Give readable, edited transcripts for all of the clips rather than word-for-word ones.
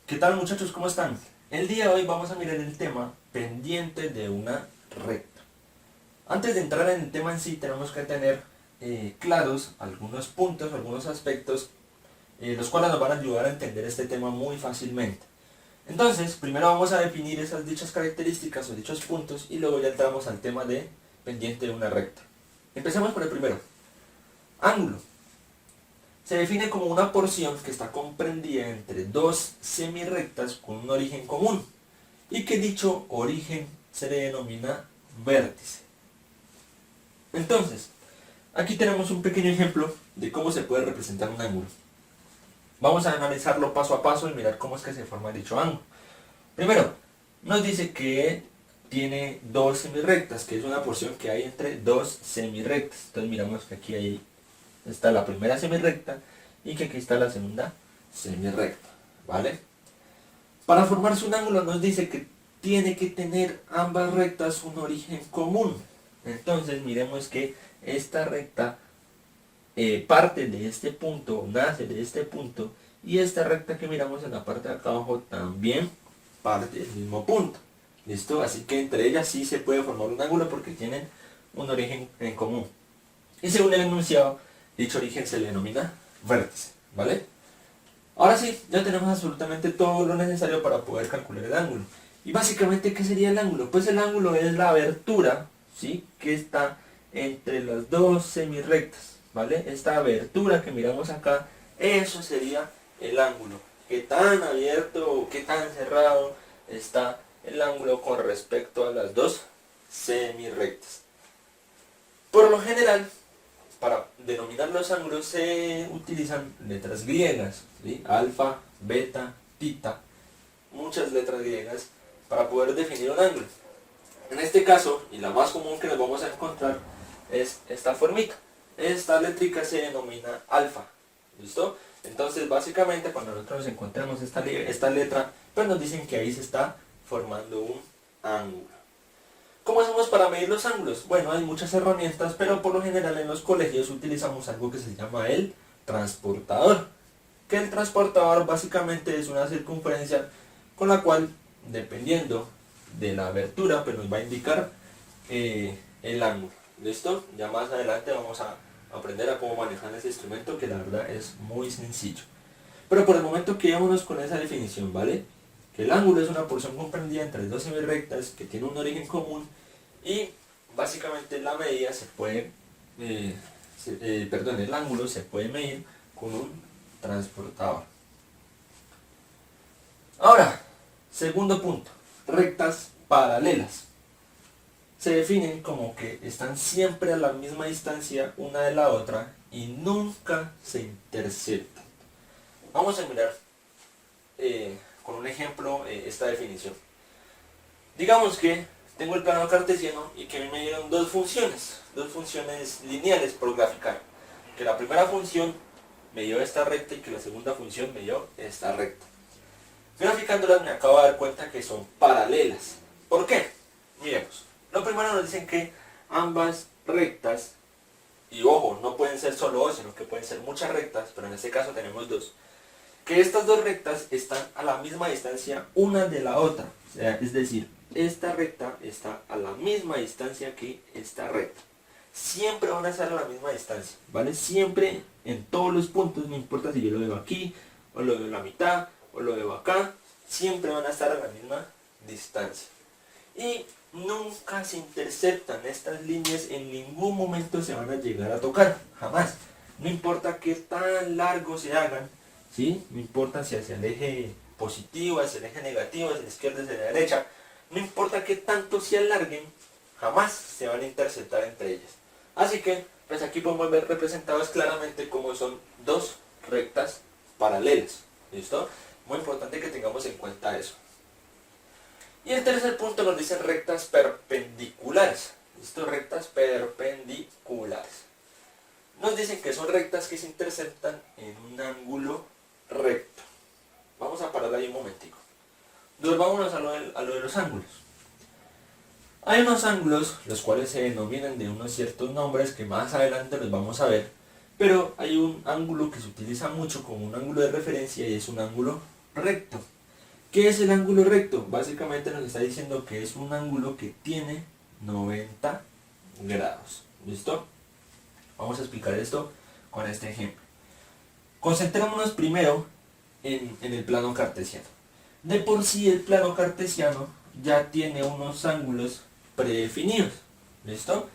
¿Qué tal muchachos? ¿Cómo están? El día de hoy vamos a mirar el tema pendiente de una recta. Antes de entrar en el tema en sí tenemos que tener claros algunos puntos, algunos aspectos, los cuales nos van a ayudar a entender este tema muy fácilmente. Entonces, primero vamos a definir esas dichas características o dichos puntos y luego ya entramos al tema de pendiente de una recta. Empecemos por el primero. Ángulo. Se define como una porción que está comprendida entre dos semirrectas con un origen común y que dicho origen se le denomina vértice. Entonces, aquí tenemos un pequeño ejemplo de cómo se puede representar un ángulo. Vamos a analizarlo paso a paso y mirar cómo es que se forma dicho ángulo. Primero, nos dice que tiene dos semirrectas, que es una porción que hay entre dos semirrectas. Entonces miramos que aquí está la primera semirrecta y que aquí está la segunda semirrecta, ¿vale? Para formarse un ángulo nos dice que tiene que tener ambas rectas un origen común. Entonces miremos que esta recta parte de este punto, nace de este punto, y esta recta que miramos en la parte de acá abajo también parte del mismo punto. ¿Listo? Así que entre ellas sí se puede formar un ángulo porque tienen un origen en común. Y según el enunciado, dicho origen se le denomina vértice, ¿vale? Ahora sí, ya tenemos absolutamente todo lo necesario para poder calcular el ángulo. Y básicamente, ¿qué sería el ángulo? Pues el ángulo es la abertura, ¿sí?, que está entre las dos semirrectas, ¿vale? Esta abertura que miramos acá, eso sería el ángulo. ¿Qué tan abierto o qué tan cerrado está el ángulo con respecto a las dos semirrectas? Por lo general, para denominar los ángulos se utilizan letras griegas, ¿sí? Alfa, beta, tita, muchas letras griegas para poder definir un ángulo. En este caso, y la más común que nos vamos a encontrar, es esta formita. Esta letrica se denomina alfa, ¿listo? Entonces básicamente cuando nosotros encontramos esta letra, pues nos dicen que ahí se está formando un ángulo. ¿Cómo hacemos para medir los ángulos? Bueno, hay muchas herramientas, pero por lo general en los colegios utilizamos algo que se llama el transportador. Que el transportador básicamente es una circunferencia con la cual, dependiendo de la abertura, pues nos va a indicar el ángulo. ¿Listo? Ya más adelante vamos a aprender a cómo manejar ese instrumento, que la verdad es muy sencillo. Pero por el momento quedémonos con esa definición, ¿vale? Que el ángulo es una porción comprendida entre dos semirrectas que tiene un origen común y básicamente la medida se puede, el ángulo se puede medir con un transportador. Ahora, segundo punto, rectas paralelas. Se definen como que están siempre a la misma distancia una de la otra y nunca se interceptan. Vamos a mirar con un ejemplo esta definición. Digamos que tengo el plano cartesiano y que me dieron dos funciones lineales por graficar. Que la primera función me dio esta recta y que la segunda función me dio esta recta. Graficándolas me acabo de dar cuenta que son paralelas. ¿Por qué? Miremos. Lo primero nos dicen que ambas rectas, y ojo, no pueden ser solo dos, sino que pueden ser muchas rectas, pero en este caso tenemos dos. Que estas dos rectas están a la misma distancia una de la otra. O sea, es decir, esta recta está a la misma distancia que esta recta. Siempre van a estar a la misma distancia, ¿vale? Siempre, en todos los puntos, no importa si yo lo veo aquí, o lo veo en la mitad, o lo veo acá, siempre van a estar a la misma distancia. Y nunca se interceptan estas líneas, en ningún momento se van a llegar a tocar, jamás. No importa qué tan largos se hagan, ¿sí? No importa si hacia el eje positivo, hacia el eje negativo, hacia la izquierda, hacia la derecha, no importa qué tanto se alarguen, jamás se van a interceptar entre ellas. Así que, pues aquí podemos ver representados claramente cómo son dos rectas paralelas. ¿Listo? Muy importante que tengamos en cuenta eso. Y el tercer punto nos dicen rectas perpendiculares. ¿Listo? Rectas perpendiculares. Nos dicen que son rectas que se interceptan en un ángulo recto. Vamos a parar ahí un momentico. Vámonos a lo de los ángulos. Hay unos ángulos los cuales se denominan de unos ciertos nombres que más adelante los vamos a ver, pero hay un ángulo que se utiliza mucho como un ángulo de referencia y es un ángulo recto. ¿Qué es el ángulo recto? Básicamente nos está diciendo que es un ángulo que tiene 90 grados. ¿Listo? Vamos a explicar esto con este ejemplo. Concentrémonos primero en el plano cartesiano. De por sí el plano cartesiano ya tiene unos ángulos predefinidos. ¿Listo?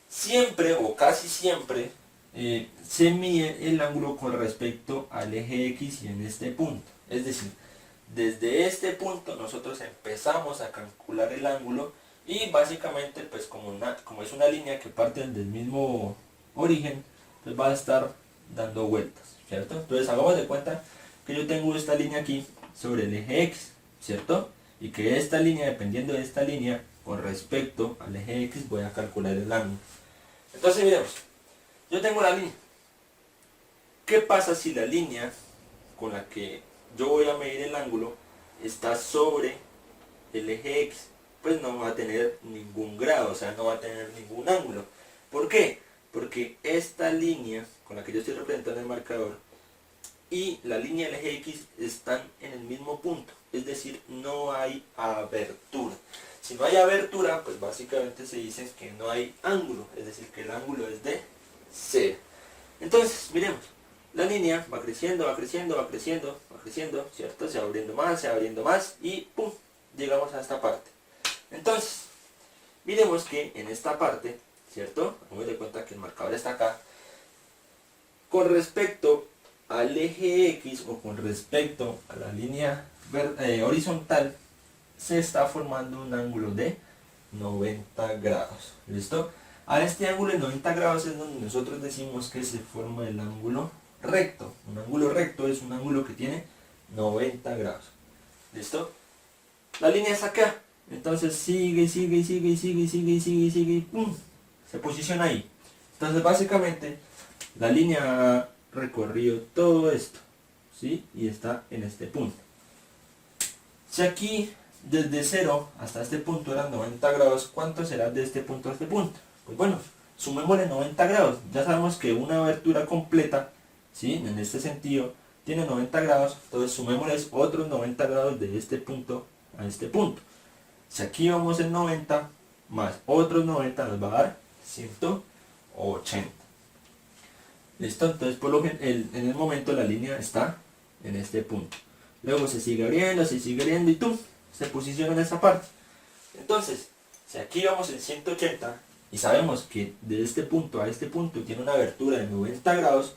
Siempre o casi siempre se mide el ángulo con respecto al eje X y en este punto. Es decir, desde este punto nosotros empezamos a calcular el ángulo y básicamente pues como es una línea que parte del mismo origen, pues va a estar dando vueltas, ¿cierto? Entonces hagamos de cuenta que yo tengo esta línea aquí sobre el eje X, ¿cierto? Y que esta línea, dependiendo de esta línea, con respecto al eje X voy a calcular el ángulo. Entonces miremos, yo tengo la línea. ¿Qué pasa si la línea con la que yo voy a medir el ángulo está sobre el eje X? Pues no va a tener ningún grado, o sea, no va a tener ningún ángulo. ¿Por qué? Porque esta línea con la que yo estoy representando el marcador y la línea del eje X están en el mismo punto, es decir, no hay abertura. Si no hay abertura, pues básicamente se dice que no hay ángulo, es decir, que el ángulo es de 0. Entonces, miremos, la línea va creciendo, va creciendo, va creciendo, va creciendo, ¿cierto? Se va abriendo más y ¡pum! Llegamos a esta parte. Entonces, miremos que en esta parte, ¿cierto? Hagamos de cuenta que el marcador está acá. Con respecto al eje X o con respecto a la línea horizontal, se está formando un ángulo de 90 grados. ¿Listo? A este ángulo de 90 grados es donde nosotros decimos que se forma el ángulo recto. Un ángulo recto es un ángulo que tiene 90 grados. ¿Listo? La línea está acá. Entonces sigue y ¡pum! Se posiciona ahí. Entonces básicamente la línea ha recorrido todo esto, ¿sí? Y está en este punto. Si aquí desde 0 hasta este punto eran 90 grados, ¿cuánto será de este punto a este punto? Pues bueno, sumémosle 90 grados. Ya sabemos que una abertura completa, ¿sí? En este sentido, tiene 90 grados. Entonces sumémosles otros 90 grados de este punto a este punto. Si aquí vamos en 90 más otros 90 nos va a dar 180. ¿Listo? Entonces en el momento la línea está en este punto. Luego se sigue abriendo y ¡tum! Se posiciona en esa parte. Entonces, si aquí vamos en 180 y sabemos que de este punto a este punto tiene una abertura de 90 grados,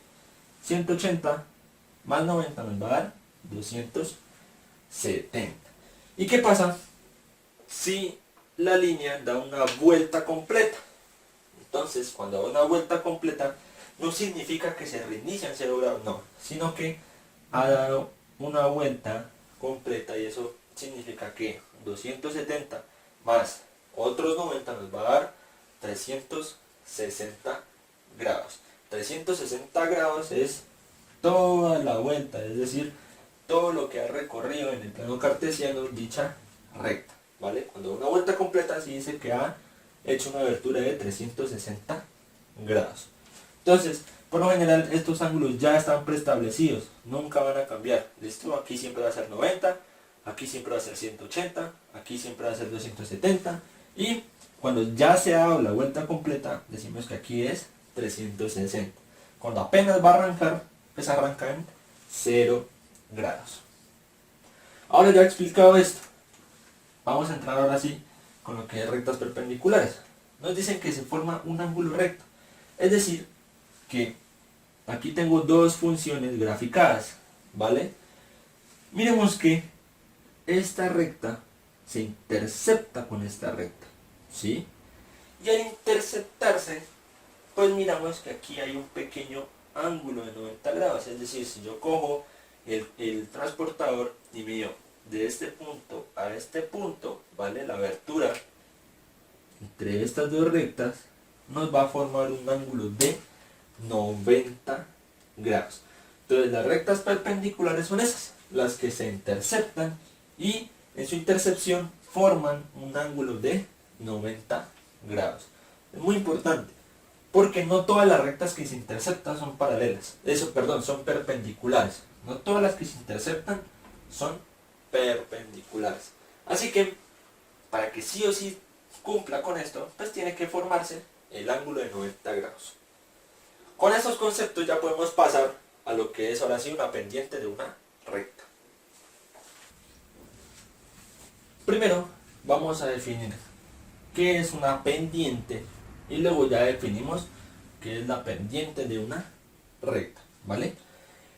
180 más 90 nos va a dar 270. ¿Y qué pasa si la línea da una vuelta completa? Entonces, cuando da una vuelta completa, no significa que se reinicia en 0 grados, no, sino que ha dado una vuelta completa y eso significa que 270 más otros 90 nos va a dar 360 grados. 360 grados es toda la vuelta, es decir, todo lo que ha recorrido en el plano cartesiano dicha recta, ¿vale? Cuando una vuelta completa se dice que ha hecho una abertura de 360 grados. Entonces, por lo general estos ángulos ya están preestablecidos, nunca van a cambiar. ¿Listo? Aquí siempre va a ser 90, aquí siempre va a ser 180, aquí siempre va a ser 270 y cuando ya se ha dado la vuelta completa decimos que aquí es 360. Cuando apenas va a arrancar, pues arranca en 0 grados. Ahora ya he explicado esto, vamos a entrar ahora sí con lo que es rectas perpendiculares. Nos dicen que se forma un ángulo recto, es decir, que aquí tengo dos funciones graficadas, ¿vale? Miremos que esta recta se intercepta con esta recta, ¿sí? Y al interceptarse, pues miramos que aquí hay un pequeño ángulo de 90 grados, es decir, si yo cojo el transportador y mido de este punto a este punto, ¿vale? La abertura entre estas dos rectas nos va a formar un ángulo de 90 grados. Entonces las rectas perpendiculares son esas, las que se interceptan y en su intercepción forman un ángulo de 90 grados. Es muy importante porque no todas las rectas que se interceptan son paralelas, son perpendiculares. No todas las que se interceptan son perpendiculares. Así que, para que sí o sí cumpla con esto, pues tiene que formarse el ángulo de 90 grados. Con estos conceptos ya podemos pasar a lo que es ahora sí una pendiente de una recta. Primero vamos a definir qué es una pendiente y luego ya definimos qué es la pendiente de una recta, ¿vale?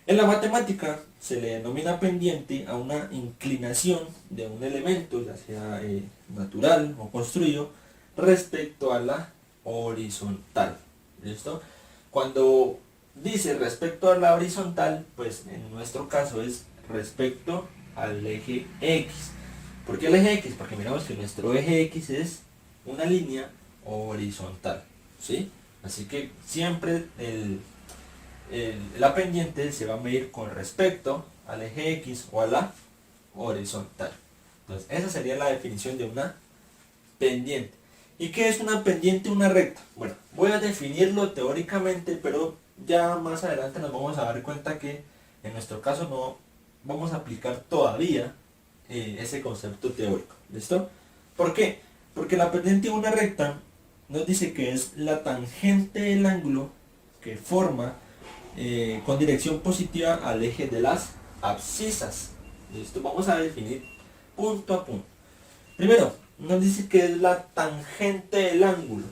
En la matemática se le denomina pendiente a una inclinación de un elemento, ya sea natural o construido, respecto a la horizontal. ¿Listo? Cuando dice respecto a la horizontal, pues en nuestro caso es respecto al eje X. ¿Por qué el eje X? Porque miramos que nuestro eje X es una línea horizontal, ¿sí? Así que siempre la pendiente se va a medir con respecto al eje X o a la horizontal. Entonces, esa sería la definición de una pendiente. ¿Y qué es una pendiente? Una recta. Bueno, voy a definirlo teóricamente, pero ya más adelante nos vamos a dar cuenta que en nuestro caso no vamos a aplicar todavía ese concepto teórico. ¿Listo? ¿Por qué? Porque la pendiente de una recta nos dice que es la tangente del ángulo que forma con dirección positiva al eje de las abscisas. ¿Listo? Vamos a definir punto a punto. Primero, nos dice que es la tangente del ángulo.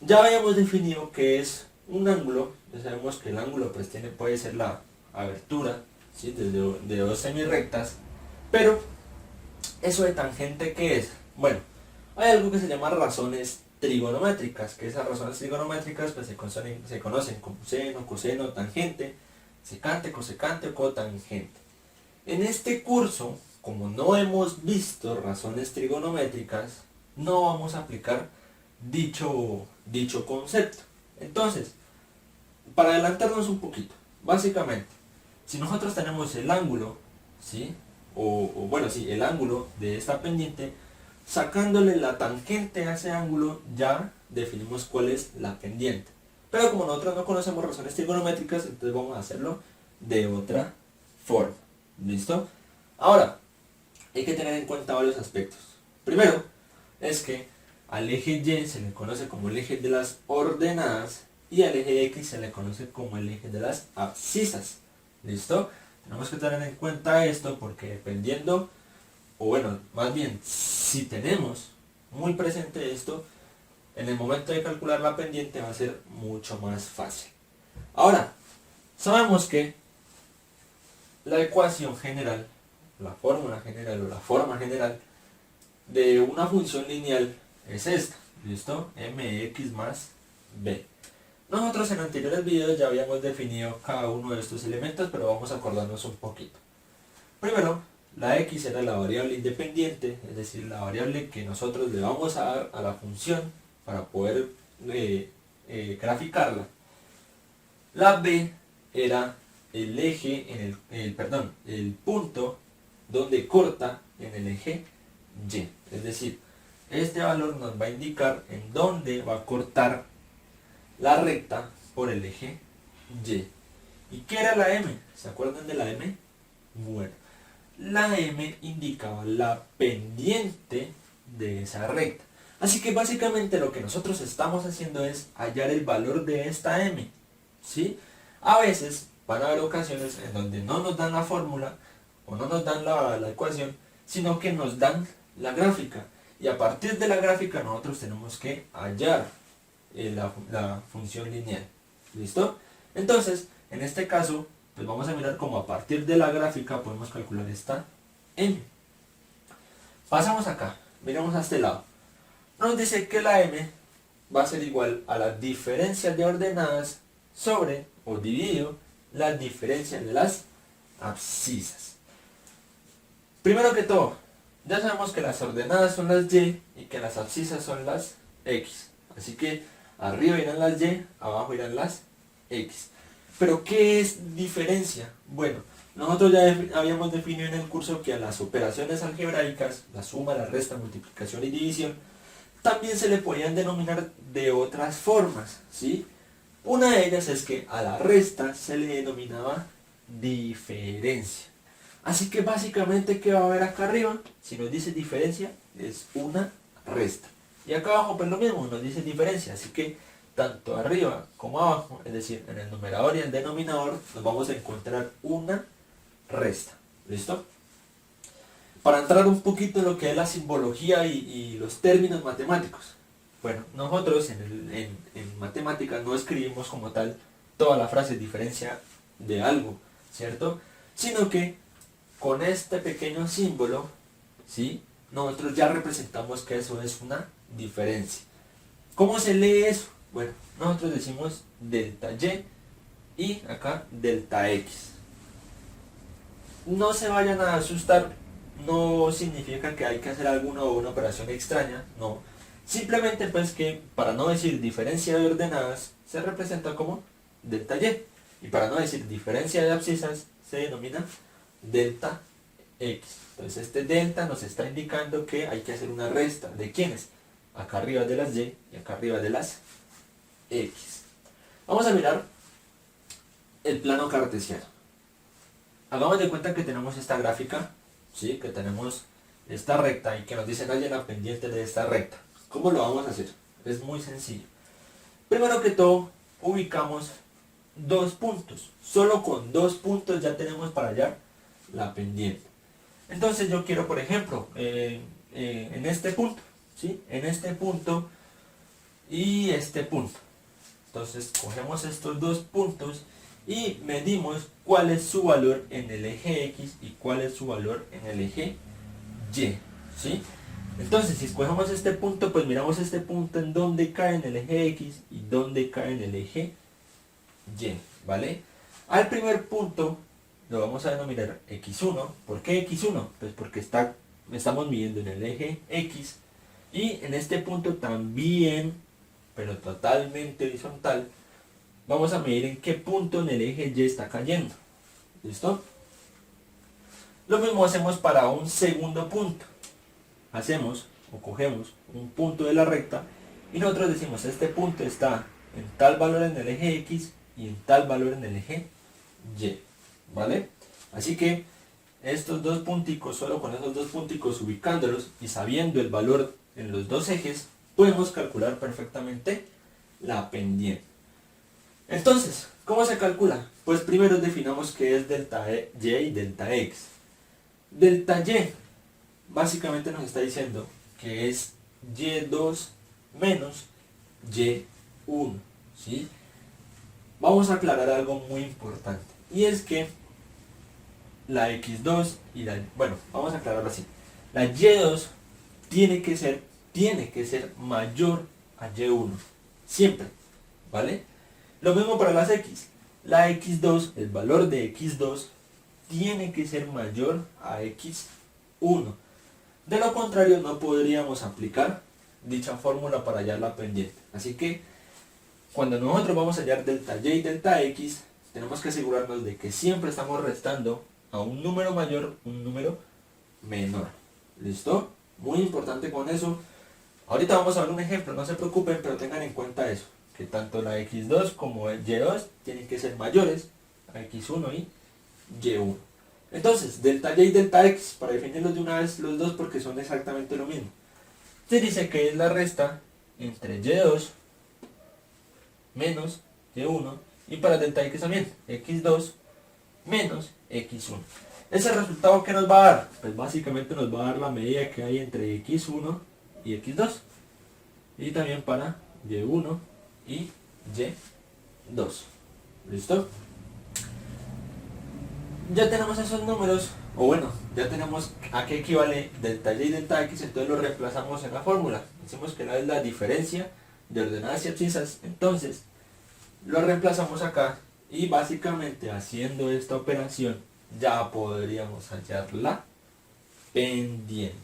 Ya habíamos definido que es un ángulo. Ya sabemos que el ángulo pues puede ser la abertura, ¿sí? de dos semirectas. Pero, ¿eso de tangente qué es? Bueno, hay algo que se llama razones trigonométricas, que esas razones trigonométricas pues se conocen como seno, coseno, tangente, secante, cosecante o cotangente. En este curso, como no hemos visto razones trigonométricas, no vamos a aplicar dicho concepto. Entonces, para adelantarnos un poquito, básicamente, si nosotros tenemos el ángulo, ¿sí? Bueno, sí, el ángulo de esta pendiente, sacándole la tangente a ese ángulo, ya definimos cuál es la pendiente. Pero como nosotros no conocemos razones trigonométricas, entonces vamos a hacerlo de otra forma. ¿Listo? Ahora, hay que tener en cuenta varios aspectos. Primero, es que al eje Y se le conoce como el eje de las ordenadas y al eje X se le conoce como el eje de las abscisas. ¿Listo? Tenemos que tener en cuenta esto porque dependiendo, o bueno, más bien, si tenemos muy presente esto, en el momento de calcular la pendiente va a ser mucho más fácil. Ahora, sabemos que la ecuación general, la fórmula general o la forma general de una función lineal es esta, ¿listo? Mx más b. Nosotros en anteriores videos ya habíamos definido cada uno de estos elementos, pero vamos a acordarnos un poquito. Primero, la x era la variable independiente, es decir, la variable que nosotros le vamos a dar a la función para poder graficarla. La b era el eje, el punto donde corta en el eje y. Es decir, este valor nos va a indicar en dónde va a cortar la recta por el eje Y. ¿Y qué era la M? ¿Se acuerdan de la M? Bueno, la M indicaba la pendiente de esa recta. Así que básicamente lo que nosotros estamos haciendo es hallar el valor de esta M. ¿Sí? A veces van a haber ocasiones en donde no nos dan la fórmula o no nos dan la ecuación, sino que nos dan la gráfica. Y a partir de la gráfica nosotros tenemos que hallar la función lineal. ¿Listo? Entonces, en este caso, pues vamos a mirar cómo a partir de la gráfica podemos calcular esta M. Pasamos acá, miramos a este lado. Nos dice que la M va a ser igual a la diferencia de ordenadas sobre o dividido la diferencia de las abscisas. Primero que todo, ya sabemos que las ordenadas son las Y y que las abscisas son las X. Así que arriba irán las Y, abajo irán las X. ¿Pero qué es diferencia? Bueno, nosotros ya habíamos definido en el curso que a las operaciones algebraicas, la suma, la resta, multiplicación y división, también se le podían denominar de otras formas, ¿sí? Una de ellas es que a la resta se le denominaba diferencia. Así que básicamente, ¿qué va a haber acá arriba? Si nos dice diferencia, es una resta. Y acá abajo pues lo mismo, nos dice diferencia. Así que tanto arriba como abajo, es decir, en el numerador y el denominador, nos vamos a encontrar una resta. ¿Listo? Para entrar un poquito en lo que es la simbología y los términos matemáticos. Bueno, nosotros en matemáticas no escribimos como tal toda la frase diferencia de algo, ¿cierto? Sino que con este pequeño símbolo, ¿sí? Nosotros ya representamos que eso es una diferencia. ¿Cómo se lee eso? Bueno, nosotros decimos delta y y acá delta x. No se vayan a asustar, no significa que hay que hacer alguna o una operación extraña, no. Simplemente pues que para no decir diferencia de ordenadas se representa como delta y. Y para no decir diferencia de abscisas se denomina delta x. Entonces este delta nos está indicando que hay que hacer una resta. ¿De quiénes? Acá arriba de las y acá arriba de las x. Vamos a mirar el plano cartesiano. Hagamos de cuenta que tenemos esta gráfica, ¿sí? Que tenemos esta recta y que nos dicen haya la pendiente de esta recta. ¿Cómo lo vamos a hacer? Es muy sencillo. Primero que todo, ubicamos dos puntos. Solo con dos puntos ya tenemos para hallar la pendiente. Entonces yo quiero, por ejemplo, en este punto, ¿sí? En este punto y este punto. Entonces cogemos estos dos puntos y medimos cuál es su valor en el eje X y cuál es su valor en el eje Y, ¿sí? Entonces, si escogemos este punto, pues miramos este punto en dónde cae en el eje X y dónde cae en el eje Y, ¿vale? Al primer punto lo vamos a denominar X1. ¿Por qué X1? Pues porque estamos midiendo en el eje X y en este punto también, pero totalmente horizontal, vamos a medir en qué punto en el eje Y está cayendo. ¿Listo? Lo mismo hacemos para un segundo punto. Hacemos o cogemos un punto de la recta y nosotros decimos este punto está en tal valor en el eje X y en tal valor en el eje Y. ¿Vale? Así que estos dos punticos, solo con esos dos punticos ubicándolos y sabiendo el valor en los dos ejes, podemos calcular perfectamente la pendiente. Entonces, ¿cómo se calcula? Pues primero definamos qué es delta y y delta x. Delta y básicamente nos está diciendo que es y2 menos y1, ¿sí? Vamos a aclarar algo muy importante y es que la x2 y bueno, vamos a aclararlo así. La y2 tiene que ser mayor a y1, siempre, ¿vale? Lo mismo para las x. La x2, el valor de x2 tiene que ser mayor a x1. De lo contrario, no podríamos aplicar dicha fórmula para hallar la pendiente. Así que, cuando nosotros vamos a hallar delta y y delta x, tenemos que asegurarnos de que siempre estamos restando a un número mayor, un número menor. ¿Listo? Muy importante con eso. Ahorita vamos a ver un ejemplo, no se preocupen, pero tengan en cuenta eso. Que tanto la x2 como el y2 tienen que ser mayores a x1 y y1. Entonces, delta y y delta x, para definirlos de una vez los dos porque son exactamente lo mismo. Se dice que es la resta entre y2 menos y1 y para delta x también, x2 menos x1. ¿Ese resultado qué nos va a dar? Pues básicamente nos va a dar la medida que hay entre x1 y x2. Y también para y1 y y2. ¿Listo? Ya tenemos esos números, o bueno, ya tenemos a qué equivale delta y delta x, entonces lo reemplazamos en la fórmula. Decimos que es la diferencia de ordenadas y abscisas, entonces lo reemplazamos acá y básicamente haciendo esta operación ya podríamos hallar la pendiente.